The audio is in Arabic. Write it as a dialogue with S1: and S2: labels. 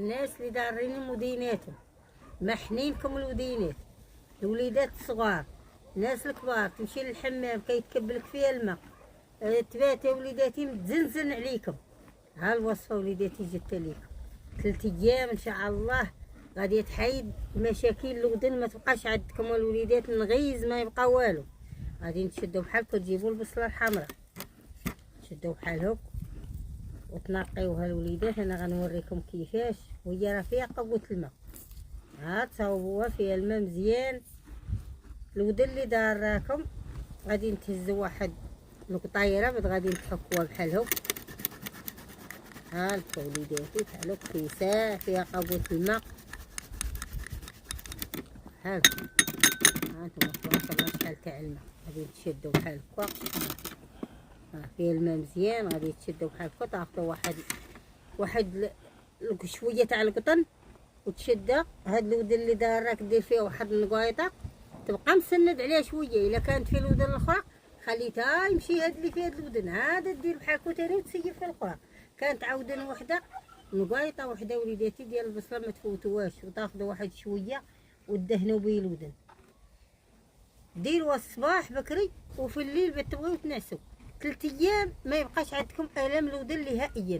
S1: الناس اللي دارين مديناتهم محنينكم الودينات، الوليدات الصغار، الناس الكبار تمشي للحمام كيتكبلك فيها الماء، تبات يا وليداتي متزنزن عليكم. ها الوصفه وليداتي جبت لكم 3 ايام ان شاء الله غادي تحيد مشاكل الودن، ما تبقاش عندكم الوليدات الغيز ما يبقى والو. غادي تشدوا بحالكم تجيبوا البصله الحمراء تشدوا بحال هوك وتنقيوها الوليدات. انا غنوريكم كيفاش، وهي راه فيها قوه الماء. ها تصاوبوها فيها الماء مزيان. الودن اللي داراكم غادي نتهزوا واحد القطايره بعد غادي نحكوها بحال هوك. ها وليداتي بحال هوك كيساه فيها قوه الماء. ها انتم تبارك الله شحال تاع الماء. غادي تشدوا بحال هكا، فيها الماء مزيان. غادي تشدوا بحال هكا تاخذوا واحد شويه تاع القطن وتشدها. هاد الودن اللي داراك دير فيها واحد النقايطه تبقى مسند عليها شويه. الا كانت في الودن الاخرى خليتها يمشي هاد اللي فيها الودن هذا دير بحال هكا ثاني وتسيب في الاخرى. كانت عاودن وحده نقايطه وحده وليداتي ديال البصله ما تفوتوهاش، وتاخذوا واحد شويه وتدهنوا به الودن. ديروها الصباح بكري وفي الليل باش تبغيو تنعسوا. 3 ايام ما يبقاش عندكم الام الودن نهائيا.